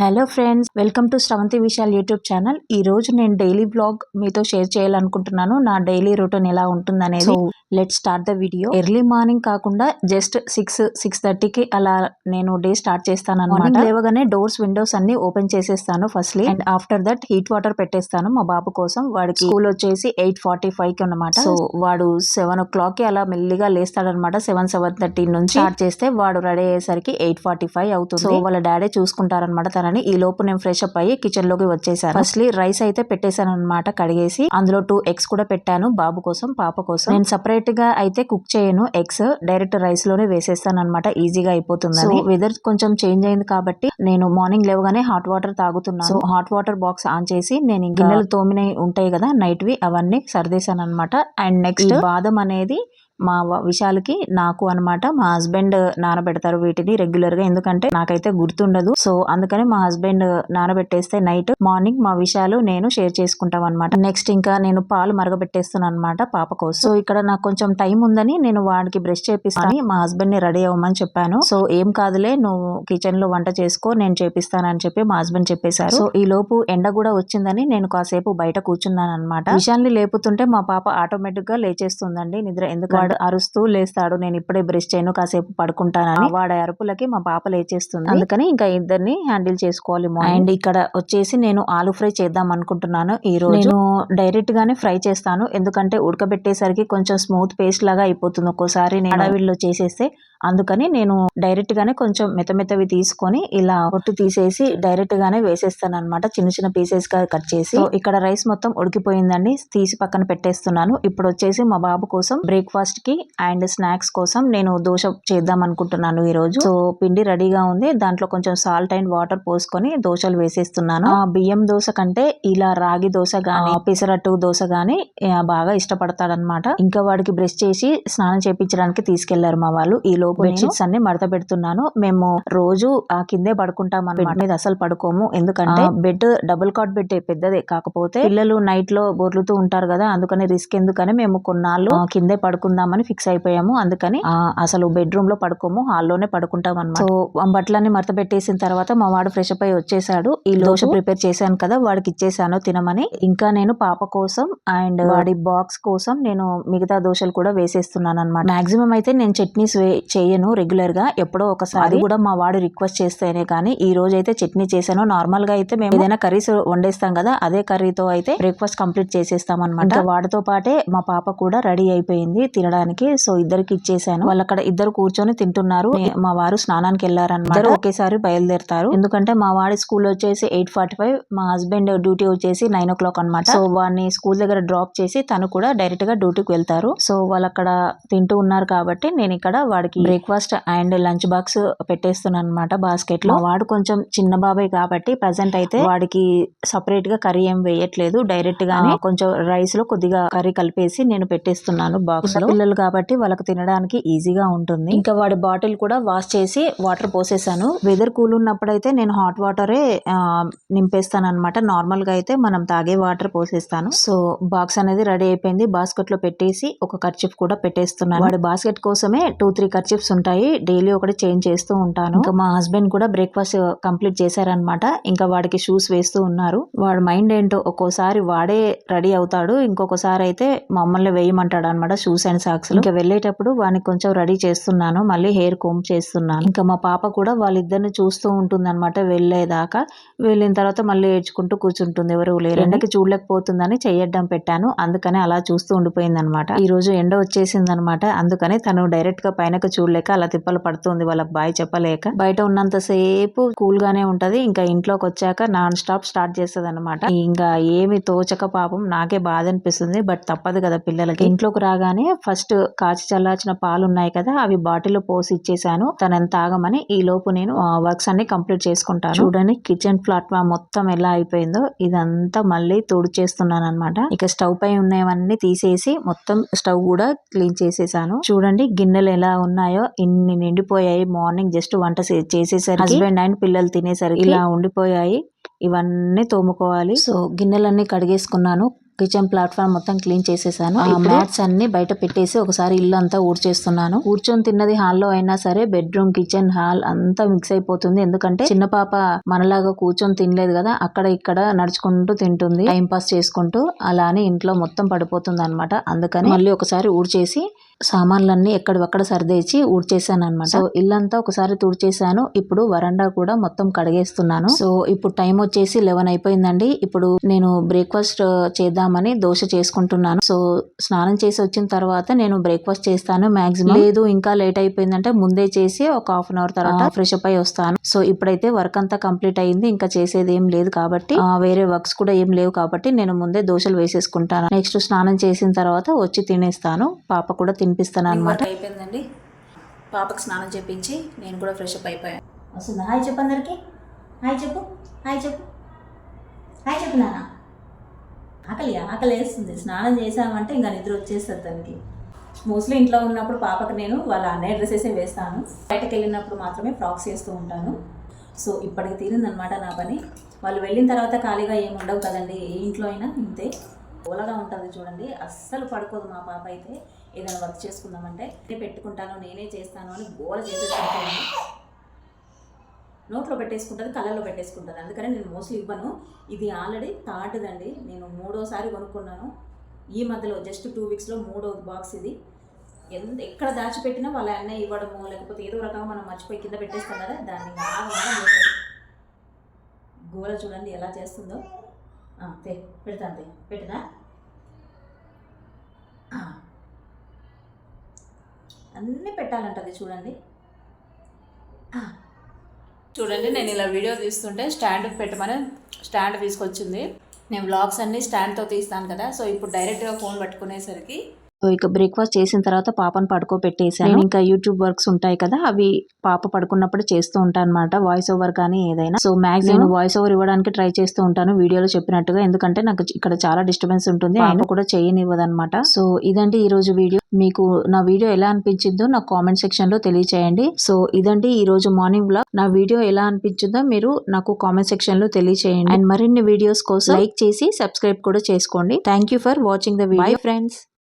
Hello friends, welcome to Sravanthi Vishal YouTube channel. ఈ రోజు నేను డైలీ బ్లాగ్ మీతో షేర్ చేయాలనుకుంటున్నాను. నా డైలీ రొటీన్ ఎలా ఉంటుందనేది. So let's start the video. Early morning కాకుండా జస్ట్ 6:30కి అలా నేను డే స్టార్ట్ చేస్తాను అనమాట. లేవగానే డోర్స్ విండోస్ అన్ని ఓపెన్ చేసేస్తాను firstly. And after that heat water పెట్టేస్తాను మా బాబు కోసం. వాడికి స్కూల్ వచ్చేసి 8:45కి అనమాట. సో వాడు 7 o'clockకి అలా మెల్లిగా లేస్తాడనమాట. 7:30 నుంచి స్టార్ట్ చేస్తే వాడు రెడీ అయ్యేసరికి 8:45 అవుతుంది. సో వాళ్ళ డాడీ చూసుకుంటారనమాట. ఈ లోపు నేను ఫ్రెష్ అప్ అయ్యి కిచెన్ లోకి వచ్చేసాను. ఫస్ట్లీ రైస్ అయితే పెట్టేశాను అనమాట కడిగేసి. అందులో 2 eggs కూడా పెట్టాను బాబు కోసం పాప కోసం. నేను సపరేట్ గా అయితే కుక్ చేయను ఎగ్స్, డైరెక్ట్ రైస్ లోనే వేసేస్తాను అనమాట, ఈజీగా అయిపోతుందని. వెదర్ కొంచెం చేంజ్ అయింది కాబట్టి నేను మార్నింగ్ లేవగానే హాట్ వాటర్ తాగుతున్నాను. So hot water box on చేసి నేను గిన్నెలు తోమినవి ఉంటాయి కదా నైట్ వి, అవన్నీ సర్దేశాను అనమాట. అండ్ నెక్స్ట్ బాదం అనేది మా విశాలకి నాకు అనమాట. మా హస్బెండ్ నానబెడతారు వీటిని రెగ్యులర్ గా, ఎందుకంటే నాకైతే గుర్తుండదు. సో అందుకని మా హస్బెండ్ నానబెట్టేస్తే నైట్ మార్నింగ్ మా విషయాలు నేను షేర్ చేసుకుంటాం అనమాట. నెక్స్ట్ ఇంకా నేను పాలు మరగబెట్టేస్తున్నాను అనమాట పాప కోసం. సో ఇక్కడ నాకు కొంచెం టైం ఉందని నేను వాడికి బ్రష్ చేపిస్తాను. మా హస్బెండ్ ని రెడీ అవ్వమని చెప్పాను. సో ఏం కాదులే, నువ్వు కిచెన్ లో వంట చేసుకో, నేను చేపిస్తానని చెప్పి మా హస్బెండ్ చెప్పేశారు. సో ఈ లోపు ఎండ కూడా వచ్చిందని నేను కాసేపు బయట కూర్చున్నాను అనమాట. విషయాన్ని లేపుతుంటే మా పాప ఆటోమేటిక్ గా లేచేస్తుందండి నిద్ర. ఎందుకు అరుస్తూ లేస్తాడు, నేను ఇప్పుడే బ్రష్ చేయను కాసేపు పడుకుంటానని. వాడి అరుపులకి మా పాప లేచేస్తుంది. అందుకని ఇంకా ఇద్దరిని హ్యాండిల్ చేసుకోవాలి. అండ్ ఇక్కడ వచ్చేసి నేను ఆలు ఫ్రై చేద్దాం అనుకుంటున్నాను ఈ రోజు. నేను డైరెక్ట్ గానే ఫ్రై చేస్తాను, ఎందుకంటే ఉడకబెట్టేసరికి కొంచెం స్మూత్ పేస్ట్ లాగా అయిపోతుంది ఒక్కోసారి నేను అడవిలో చేసేస్తే. అందుకని నేను డైరెక్ట్ గానే కొంచెం మెత్తవి తీసుకొని ఇలా పొట్టు తీసేసి డైరెక్ట్ గానే వేసేస్తాను అనమాట, చిన్న చిన్న పీసెస్ గా కట్ చేసి. ఇక్కడ రైస్ మొత్తం ఉడికిపోయిందండి, తీసి పక్కన పెట్టేస్తున్నాను. ఇప్పుడు వచ్చేసి మా బాబు కోసం బ్రేక్ఫాస్ట్ కి అండ్ స్నాక్స్ కోసం నేను దోశ చేద్దాం అనుకుంటున్నాను ఈ రోజు. సో పిండి రెడీగా ఉంది, దాంట్లో కొంచెం సాల్ట్ అండ్ వాటర్ పోసుకొని దోశలు వేసేస్తున్నాను. బియ్యం దోశ కంటే ఇలా రాగి దోశ గానీ పెసరట్టు దోశ గానీ బాగా ఇష్టపడతాడనమాట. ఇంకా వాడికి బ్రష్ చేసి స్నానం చేపించడానికి తీసుకెళ్లారు మా వాళ్ళు. ఈ లోపు బెడ్షీట్స్ అన్ని మడత పెడుతున్నాను. మేము రోజు ఆ కిందే పడుకుంటాం అన్నమాట, మీద అసలు పడుకోము. ఎందుకంటే బెడ్ డబుల్ కాట్ బెడ్ పెద్దదే, కాకపోతే పిల్లలు నైట్ లో బొర్లుతూ ఉంటారు కదా, అందుకని రిస్క్ ఎందుకని మేము కొన్నాళ్ళు కిందే పడుకుందామని ఫిక్స్ అయిపోయాము. అందుకని అసలు బెడ్రూమ్ లో పడుకోము, హాల్లోనే పడుకుంటాం అన్నమాట. సో బట్టలన్నీ మడత పెట్టేసిన తర్వాత మా వాడు ఫ్రెష్ అప్ అయి వచ్చేసాడు. ఈ దోశ ప్రిపేర్ చేశాను కదా వాడికి ఇచ్చేసాను తినమని. ఇంకా నేను పాప కోసం అండ్ వాడి బాక్స్ కోసం నేను మిగతా దోశలు కూడా వేసేస్తున్నాను అనమాట. మాక్సిమం అయితే నేను చట్నీస్ చేయను రెగ్యులర్ గా, ఎప్పుడో ఒకసారి కూడా మా వాడు రిక్వెస్ట్ చేస్తేనే. కానీ ఈ రోజు అయితే చట్నీ చేశాను. నార్మల్ గా అయితే మేము ఏదైనా కర్రీస్ వండేస్తాం కదా, అదే కర్రీతో అయితే బ్రేక్ఫాస్ట్ కంప్లీట్ చేసేస్తాం అనమాట. వాడితో పాటే మా పాప కూడా రెడీ అయిపోయింది తినడానికి. సో ఇద్దరికి ఇచ్చేసాను. వాళ్ళు అక్కడ ఇద్దరు కూర్చొని తింటున్నారు. మా వారు స్నానానికి వెళ్లారన్నమాట. ఒకేసారి బయలుదేరతారు, ఎందుకంటే మా వాడి స్కూల్ వచ్చేసి 8:45, మా హస్బెండ్ డ్యూటీ వచ్చేసి 9 o'clock అనమాట. సో వాడిని స్కూల్ దగ్గర డ్రాప్ చేసి తను కూడా డైరెక్ట్ గా డ్యూటీకి వెళ్తారు. సో వాళ్ళు అక్కడ తింటూ ఉన్నారు కాబట్టి నేను ఇక్కడ వాడికి బ్రేక్ఫాస్ట్ అండ్ లంచ్ బాక్స్ పెట్టేస్తున్నాను అనమాట బాస్కెట్ లో. వాడు కొంచెం చిన్న బాబాయ్ కాబట్టి ప్రెసెంట్ అయితే వాడికి సపరేట్ గా కర్రీ ఏం వేయట్లేదు, డైరెక్ట్ గానే కొంచెం రైస్ లో కొద్దిగా కర్రీ కలిపేసి నేను పెట్టేస్తున్నాను బాక్స్ లో. పిల్లలు కాబట్టి వాళ్ళకి తినడానికి ఈజీగా ఉంటుంది. ఇంకా వాడి బాటిల్ కూడా వాష్ చేసి వాటర్ పోసేసాను. వెదర్ కూల్ ఉన్నప్పుడైతే నేను హాట్ వాటరే నింపేస్తాను అనమాట. నార్మల్ గా అయితే మనం తాగే వాటర్ పోసేస్తాను. సో బాక్స్ అనేది రెడీ అయిపోయింది, బాస్కెట్ లో పెట్టేసి ఒక కర్చీఫ్ కూడా పెట్టేస్తున్నాను. వాడి బాస్కెట్ కోసమే 2-3 కర్చీఫ్స్ ఉంటాయి, డైలీ ఒకటి చేంజ్ చేస్తూ ఉంటాను. ఇంకా మా హస్బెండ్ కూడా బ్రేక్ఫాస్ట్ కంప్లీట్ చేశారనమాట. ఇంకా వాడికి షూస్ వేస్తూ ఉన్నారు. వాడి మైండ్ ఏంటో ఒక్కోసారి వాడే రెడీ అవుతాడు, ఇంకొకసారి అయితే మమ్మల్ని వేయమంటాడు అనమాట షూస్ అండ్ సాక్స్. ఇంకా వెళ్ళేటప్పుడు వాడిని కొంచెం రెడీ చేస్తున్నాను, మళ్ళీ హెయిర్ కోమ్ చేస్తున్నాను. ఇంకా మా పాప కూడా వాళ్ళిద్దరిని చూస్తూ ఉంటుంది అనమాట వెళ్ళేదాకా. వెళ్ళిన తర్వాత మళ్ళీ ఏడ్చుకుంటూ కూర్చుంటుంది, ఎవరు లేరు. ఎండకి చూడలేకపోతుందని చెయ్యడ్డం పెట్టాను, అందుకని అలా చూస్తూ ఉండిపోయింది అనమాట. ఈ రోజు ఎండ వచ్చేసింది అనమాట, అందుకని తను డైరెక్ట్ గా పైనకి చూడలేక అలా తిప్పలు పడుతుంది, వాళ్ళకి బాయ్ చెప్పలేక. బయట ఉన్నంతసేపు కూల్ గానే ఉంటది, ఇంకా ఇంట్లోకి వచ్చాక నాన్ స్టాప్ స్టార్ట్ చేస్తుంది అనమాట. ఇంకా ఏమి తోచక పాపం నాకే బాధ అనిపిస్తుంది, బట్ తప్పదు కదా పిల్లలకి. ఇంట్లోకి రాగానే ఫస్ట్ కాచి చల్లార్చిన పాలు ఉన్నాయి కదా, అవి బాటిల్ పోసి ఇచ్చేసాను తనని తాగమని. ఈ లోపు నేను వర్క్స్ అన్ని కంప్లీట్ చేసుకుంటాను. చూడండి కిచెన్ ప్లాట్ఫామ్ మొత్తం ఎలా అయిపోయిందో, ఇదంతా మళ్ళీ తుడిచేస్తున్నాను అనమాట. ఇక స్టవ్ పై ఉన్నవన్నీ తీసేసి మొత్తం స్టవ్ కూడా క్లీన్ చేసేసాను. చూడండి గిన్నెలు ఎలా ఉన్నాయో, ఇన్ని నిండిపోయాయి. మార్నింగ్ జస్ట్ వంట చేసేసరికి హస్బెండ్ అండ్ పిల్లలు తినేసరికి ఇలా ఉండిపోయాయి. ఇవన్నీ తోముకోవాలి. సో గిన్నెలన్నీ కడిగేసుకున్నాను. కిచెన్ ప్లాట్ఫామ్ మొత్తం క్లీన్ చేసేసాను. మ్యాట్స్ అన్ని బయట పెట్టేసి ఒకసారి ఇల్లు అంతా ఊడ్చేస్తున్నాను. కూర్చొని తిన్నది హాల్లో అయినా సరే బెడ్రూమ్, కిచెన్, హాల్ అంతా మిక్స్ అయిపోతుంది. ఎందుకంటే చిన్న పాప మనలాగా కూర్చొని తినలేదు కదా, అక్కడ ఇక్కడ నడుచుకుంటూ తింటుంది టైం పాస్ చేసుకుంటూ. అలా అని ఇంట్లో మొత్తం పడిపోతుంది అనమాట. అందుకని మళ్ళీ ఒకసారి ఊడ్చేసి సామాన్లన్నీ ఎక్కడొక్కడ సర్దేసి ఊడ్చేసాను అనమాట. సో ఇల్లంతా ఒకసారి తుడిచేసాను. ఇప్పుడు వరండా కూడా మొత్తం కడిగేస్తున్నాను. సో ఇప్పుడు టైం వచ్చేసి 11 అయిపోయిందండి. ఇప్పుడు నేను బ్రేక్ఫాస్ట్ చేద్దామని దోశ చేసుకుంటున్నాను. సో స్నానం చేసి వచ్చిన తర్వాత నేను బ్రేక్ఫాస్ట్ చేస్తాను మాక్సిమం. లేదు ఇంకా లేట్ అయిపోయిందంటే ముందే చేసి ఒక హాఫ్ అన్ అవర్ తర్వాత ఫ్రెష్ అప్ అయి వస్తాను. సో ఇప్పుడైతే వర్క్ అంతా కంప్లీట్ అయింది. ఇంకా చేసేది ఏం లేదు కాబట్టి, వేరే వర్క్స్ కూడా ఏం లేవు కాబట్టి నేను ముందే దోశలు వేసేసుకుంటాను. నెక్స్ట్ స్నానం చేసిన తర్వాత వచ్చి తినేస్తాను. పాప కూడా తినిపిస్తాను అనమాట. అయిపోయిందండి. పాపకు స్నానం చేపించి నేను కూడా ఫ్రెష్ అప్ అయిపోయాను. వస్తుందా? హాయ్ చెప్పు అందరికి. హాయ్ చెప్పు. హాయ్ చెప్పు. హాయ్ చెప్పు నాన్న. ఆకలి వేస్తుంది. స్నానం చేసామంటే ఇంకా నిద్ర వచ్చేస్తుంది దానికి. మోస్ట్లీ ఇంట్లో ఉన్నప్పుడు పాపకు నేను వాళ్ళ అన్నయ్య డ్రెస్సెసే వేస్తాను. బయటకు వెళ్ళినప్పుడు మాత్రమే ఫ్రాక్స్ వేస్తూ ఉంటాను. సో ఇప్పటికి తీరిందనమాట నా పని. వాళ్ళు వెళ్ళిన తర్వాత ఖాళీగా ఏమి ఉండవు కదండి. ఏ ఇంట్లో అయినా ఇంతే గోలగా ఉంటుంది చూడండి. అస్సలు పడుకోదు మా పాప అయితే. ఏదైనా వర్క్ చేసుకుందామంటే నేనే పెట్టుకుంటాను, నేనే చేస్తాను అని గోల చేసేసుకుంటాను. నోట్లో పెట్టేసుకుంటుంది, కళ్ళల్లో పెట్టేసుకుంటుంది. అందుకని నేను మోస్ట్లీ ఇవ్వను. ఇది ఆల్రెడీ థర్డ్దండి. నేను 3వ కొనుక్కున్నాను ఈ మధ్యలో. జస్ట్ 2 వీక్స్లో 3వ బాక్స్ ఇది. ఎక్కడ దాచిపెట్టినా వాళ్ళ అన్నయ్య ఇవ్వడము, లేకపోతే ఏదో రకంగా మనం మర్చిపోయి కింద పెట్టేస్తాం కదా, దాన్ని గోల చూడండి ఎలా చేస్తుందో. పెడతాను. పెట్టినా అన్నీ పెట్టాలంటది చూడండి. నేను ఇలా వీడియో తీస్తుంటే స్టాండ్ పెట్టమని స్టాండ్ తీసుకొచ్చింది. నేను వ్లాగ్స్ అన్నీ స్టాండ్తో తీస్తాను కదా. సో ఇప్పుడు డైరెక్ట్గా ఫోన్ పట్టుకునేసరికి ఇక బ్రేక్ఫాస్ట్ చేసిన తర్వాత పాపను పడుకోబెట్టేసాను. ఇంకా యూట్యూబ్ వర్క్స్ ఉంటాయి కదా, అవి పాప పడుకున్నప్పుడు చేస్తూ ఉంటాను అనమాట. వాయిస్ ఓవర్ కానీ ఏదైనా. సో మ్యాక్సిమం వాయిస్ ఓవర్ ఇవ్వడానికి ట్రై చేస్తూ ఉంటాను వీడియోలో చెప్పినట్టుగా. ఎందుకంటే నాకు ఇక్కడ చాలా డిస్టర్బెన్స్ ఉంటుంది. ఆయన కూడా చేయనివ్వదు అనమాట. సో ఇదండి ఈ రోజు వీడియో. మీకు నా వీడియో ఎలా అనిపించిందో నాకు కామెంట్ సెక్షన్ లో తెలియచేయండి. సో ఇదండి ఈ రోజు మార్నింగ్ బ్లాగ్. నా వీడియో ఎలా అనిపించిందో మీరు నాకు కామెంట్ సెక్షన్ లో తెలియచేయండి. అండ్ మరిన్ని వీడియోస్ కోసం లైక్ చేసి సబ్స్క్రైబ్ కూడా చేసుకోండి. Thank you for watching the video friends.